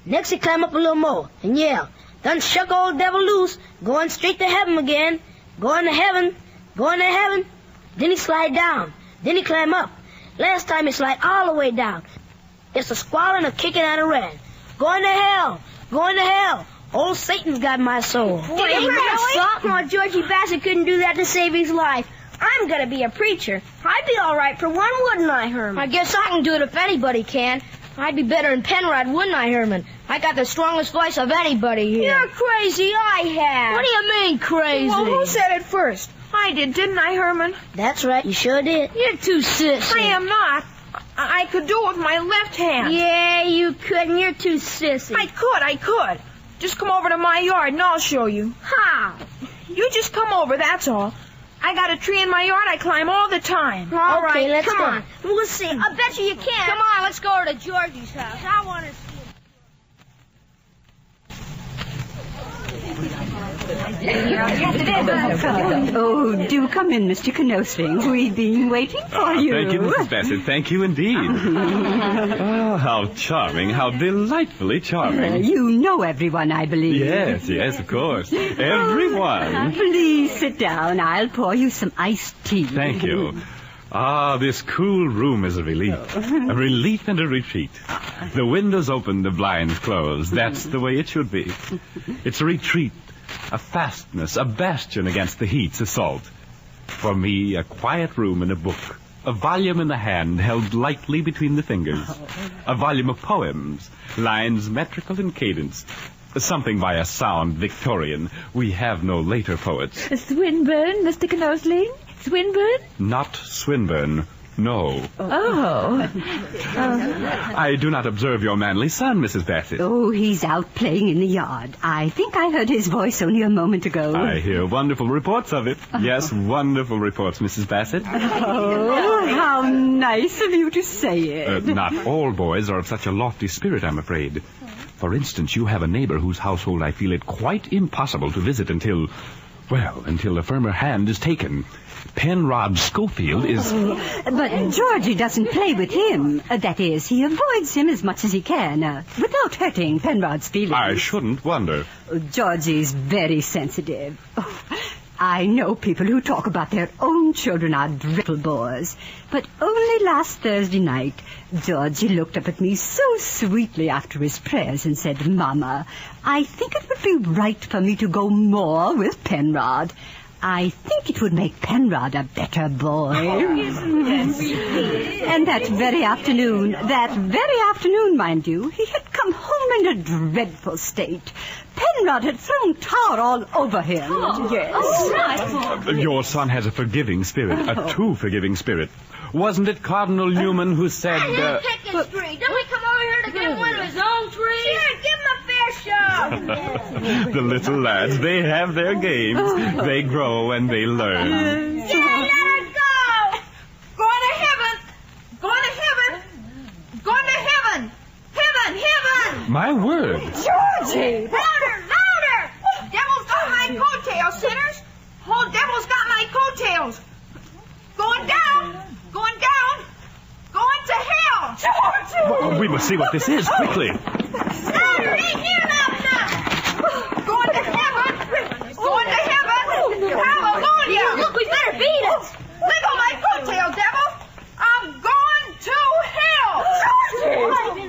Next, he climbed up a little more and yelled, "Done shuck old devil loose, going straight to heaven again. Going to heaven, going to heaven." Then he slide down. Then he climb up. Last time he slide all the way down. It's a squalling, a kicking, and a red. Going to hell, going to hell. Old Satan's got my soul. Boy, did you really? Well, Georgie Bassett couldn't do that to save his life. I'm going to be a preacher. I'd be all right for one, wouldn't I, Herman? I guess I can do it if anybody can. I'd be better than Penrod, wouldn't I, Herman? I got the strongest voice of anybody here. You're crazy. I have. What do you mean, crazy? Well, who said it first? I did, didn't I, Herman? That's right. You sure did. You're too sissy. I am not. I could do it with my left hand. Yeah, you could, and you're too sissy. I could. Just come over to my yard and I'll show you. How? You just come over, that's all. I got a tree in my yard I climb all the time. All right, let's come go. on. We'll see. I bet you can. Come on, let's go to Georgie's house. I want to see Oh, do come in, Mr. Knosling. We've been waiting for you. Thank you, Mrs. Bassett. Thank you indeed. Oh, how charming. How delightfully charming. You know everyone, I believe. Yes, of course. Everyone. Please sit down. I'll pour you some iced tea. Thank you. Ah, this cool room is a relief. A relief and a retreat. The windows open, the blinds closed. That's the way it should be. It's a retreat, a fastness, a bastion against the heat's assault. For me, a quiet room and a book. A volume in the hand held lightly between the fingers. A volume of poems, lines metrical and cadenced. Something by a sound Victorian. We have no later poets. Swinburne, Mr. Knosling? Swinburne? Not Swinburne. No. Oh. I do not observe your manly son, Mrs. Bassett. Oh, he's out playing in the yard. I think I heard his voice only a moment ago. I hear wonderful reports of it. Yes, wonderful reports, Mrs. Bassett. Oh, how nice of you to say it. Not all boys are of such a lofty spirit, I'm afraid. For instance, you have a neighbor whose household I feel it quite impossible to visit until a firmer hand is taken. Penrod Schofield is... But Georgie doesn't play with him. That is, he avoids him as much as he can, without hurting Penrod's feelings. I shouldn't wonder. Georgie's very sensitive. I know people who talk about their own children are dreadful bores. But only last Thursday night, Georgie looked up at me so sweetly after his prayers and said, "Mama, I think it would be right for me to go more with Penrod. I think it would make Penrod a better boy." And that very afternoon, mind you, he had come home in a dreadful state. Penrod had thrown tar all over him. Your son has a forgiving spirit, a too forgiving spirit. Wasn't it Cardinal Newman who said... pick his tree. Don't he come over here to get one of his own trees? Sure, give him a fair shove. The little lads, they have their games. They grow and they learn. Yeah, let her go. Going to heaven. Going to heaven. Going to heaven. Heaven. My word. Georgie. Louder. Devil's got my coattails, sinners. Oh, devil's got my coattails. Going down. Going to hell. We must see what this is, quickly. Louder, ain't near enough. Going to heaven. Hallelujah. Look, we better beat it. Let go my coattail, devil. I'm going to hell.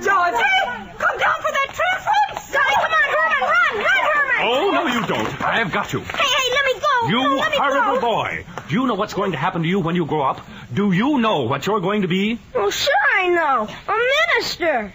Georgie. Come down for that tree, folks. Come on, Herman, run, Herman. Oh, no, you don't. I have got you. Hey, let me go. You let me horrible go. boy. Do you know what's going to happen to you when you grow up? Do you know what you're going to be? Well, sure I know. A minister.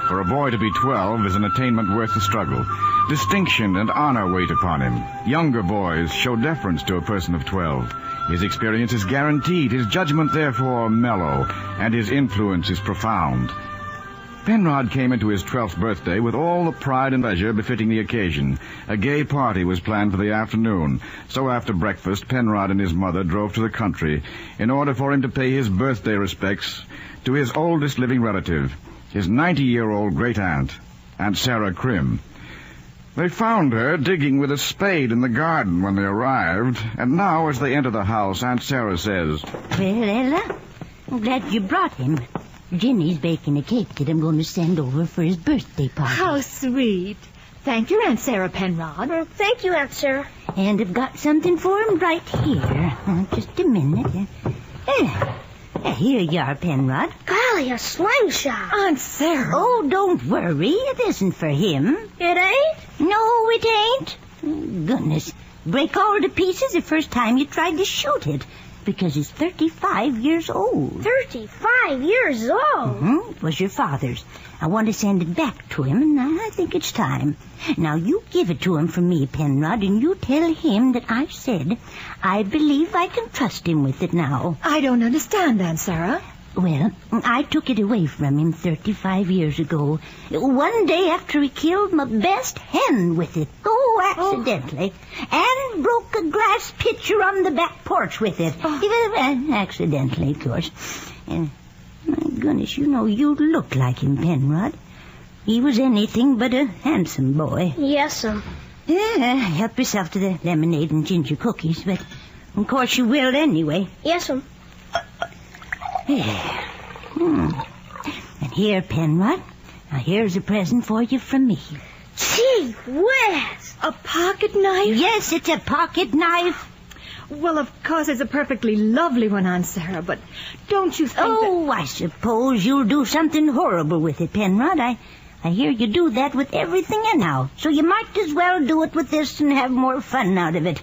For a boy to be 12 is an attainment worth the struggle. Distinction and honor wait upon him. Younger boys show deference to a person of 12. His experience is guaranteed, his judgment therefore mellow, and his influence is profound. Penrod came into his 12th birthday with all the pride and leisure befitting the occasion. A gay party was planned for the afternoon, so after breakfast, Penrod and his mother drove to the country in order for him to pay his birthday respects to his oldest living relative, his 90-year-old great-aunt, Aunt Sarah Crim. They found her digging with a spade in the garden when they arrived, and now as they enter the house, Aunt Sarah says, "Well, Ella, I'm glad you brought him. Jenny's baking a cake that I'm going to send over for his birthday party." How sweet. Thank you, Aunt Sarah Penrod. Thank you, Aunt Sarah. And I've got something for him right here. Just a minute. Here you are, Penrod. Golly, a slingshot. Aunt Sarah. Oh, don't worry. It isn't for him. It ain't? No, it ain't. Goodness. Break all to pieces the first time you tried to shoot it. Because he's 35 years old. 35 years old? It was your father's. I want to send it back to him, and I think it's time. Now, you give it to him from me, Penrod, and you tell him that I said I believe I can trust him with it now. I don't understand, Aunt Sarah. Well, I took it away from him 35 years ago. One day after he killed my best hen with it. Accidentally. And broke a glass pitcher on the back porch with it. Accidentally, of course. Goodness, you know you look like him, Penrod. He was anything but a handsome boy. Yes, sir. Yeah, help yourself to the lemonade and ginger cookies, but of course you will anyway. Yes, sir. Yeah. And here, Penrod, now here's a present for you from me. Gee whiz! A pocket knife? Yes, it's a pocket knife. Well, of course, it's a perfectly lovely one, Aunt Sarah, but don't you think I suppose you'll do something horrible with it, Penrod. I hear you do that with everything anyhow, so you might as well do it with this and have more fun out of it.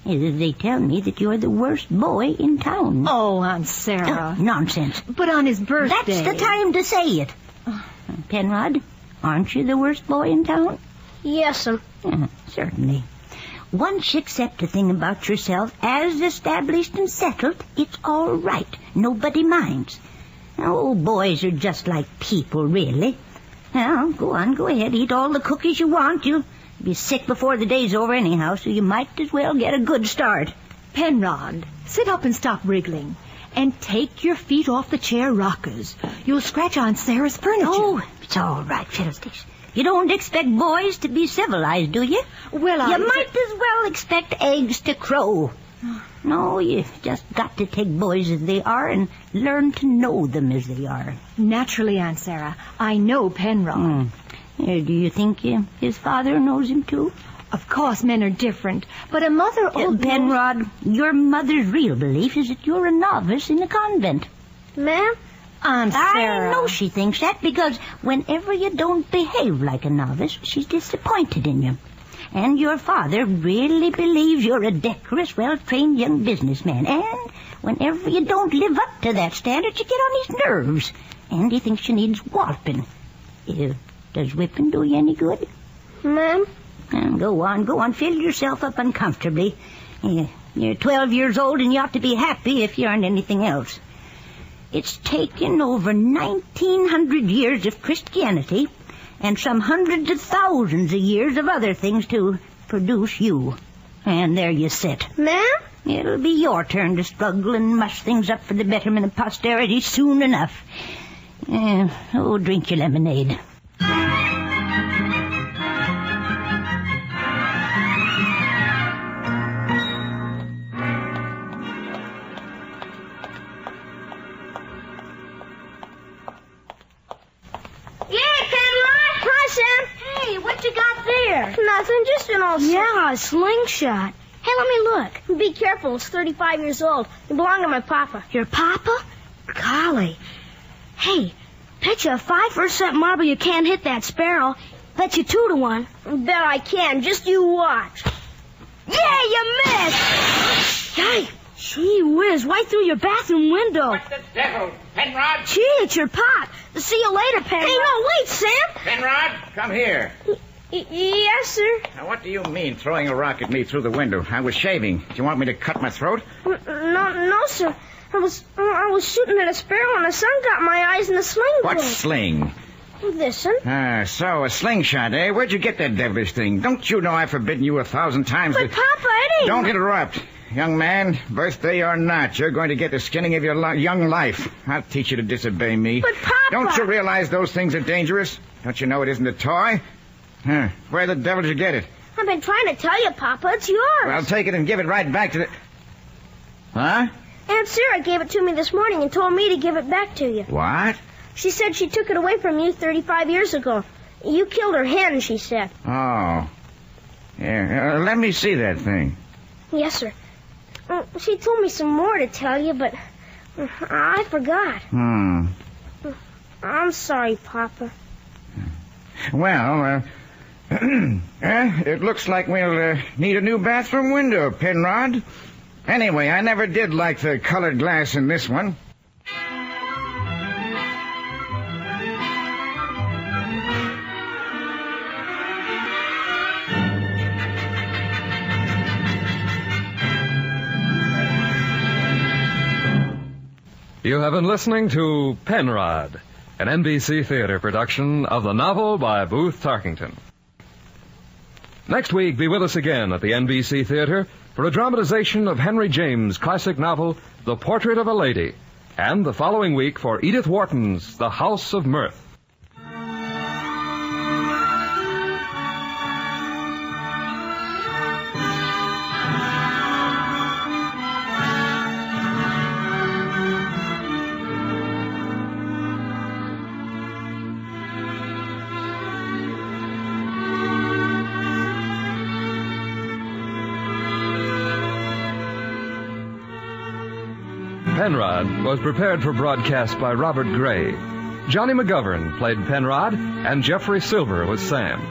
They tell me that you're the worst boy in town. Oh, Aunt Sarah. Nonsense. But on his birthday... That's the time to say it. Penrod, aren't you the worst boy in town? Yes, sir. Certainly. Once you accept a thing about yourself as established and settled, it's all right. Nobody minds. Oh, boys are just like people, really. Now, go ahead, eat all the cookies you want. You'll be sick before the day's over anyhow, so you might as well get a good start. Penrod, sit up and stop wriggling. And take your feet off the chair rockers. You'll scratch Aunt Sarah's furniture. Oh, it's all right, Fiddlesticks. You don't expect boys to be civilized, do you? Well, you might as well expect eggs to crow. No, you've just got to take boys as they are and learn to know them as they are. Naturally, Aunt Sarah. I know Penrod. Do you think his father knows him, too? Of course, men are different, but a mother... Penrod, your mother's real belief is that you're a novice in a convent. Ma'am? Aunt Sarah. I know she thinks that because whenever you don't behave like a novice, she's disappointed in you. And your father really believes you're a decorous, well-trained young businessman. And whenever you don't live up to that standard, you get on his nerves. And he thinks you needs walloping. Does whipping do you any good? Ma'am? Go on. Fill yourself up uncomfortably. You're 12 years old and you ought to be happy if you aren't anything else. It's taken over 1,900 years of Christianity and some hundreds of thousands of years of other things to produce you. And there you sit. Ma'am? It'll be your turn to struggle and mush things up for the betterment of posterity soon enough. Drink your lemonade. Nothing, just an old... Yeah, a slingshot. Hey, let me look. Be careful, it's 35 years old. It belonged to my papa. Your papa? Golly. Hey, bet you a 5% marble you can't hit that sparrow. Bet you 2 to 1. Bet I can. Just you watch. Yeah, you missed! Hey, gee whiz, right through your bathroom window. What the devil, Penrod? Gee, it's your pop. See you later, Penrod. Hey, no, wait, Sam. Penrod, come here. Yes, sir. Now, what do you mean, throwing a rock at me through the window? I was shaving. Do you want me to cut my throat? No, sir. I was shooting at a sparrow and the sun got my eyes and the sling What broke. sling? Listen. So a slingshot, eh? Where'd you get that devilish thing? Don't you know I've forbidden you 1,000 times But, Papa, Eddie... Don't interrupt. Young man, birthday or not, you're going to get the skinning of your young life. I'll teach you to disobey me. But, Papa... Don't you realize those things are dangerous? Don't you know it isn't a toy? Where the devil did you get it? I've been trying to tell you, Papa. It's yours. Well, take it and give it right back to the... Huh? Aunt Sarah gave it to me this morning and told me to give it back to you. What? She said she took it away from you 35 years ago. You killed her hen, she said. Oh. Yeah, let me see that thing. Yes, sir. She told me some more to tell you, but I forgot. I'm sorry, Papa. Well, it looks like we'll need a new bathroom window, Penrod. Anyway, I never did like the colored glass in this one. You have been listening to Penrod, an NBC Theater production of the novel by Booth Tarkington. Next week, be with us again at the NBC Theater for a dramatization of Henry James' classic novel, The Portrait of a Lady, And the following week for Edith Wharton's The House of Mirth. Penrod was prepared for broadcast by Robert Gray. Johnny McGovern played Penrod, and Jeffrey Silver was Sam.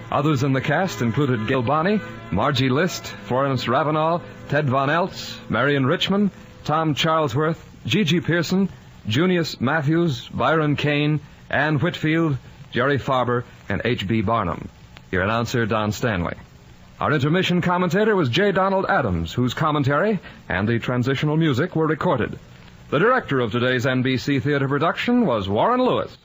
Others in the cast included Gail Bonney, Margie List, Florence Ravenel, Ted Von Eltz, Marion Richmond, Tom Charlesworth, Gigi Pearson, Junius Matthews, Byron Kane, Ann Whitfield, Jerry Farber, and H.B. Barnum. Your announcer, Don Stanley. Our intermission commentator was J. Donald Adams, whose commentary and the transitional music were recorded. The director of today's NBC Theater production was Warren Lewis.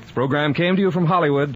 This program came to you from Hollywood.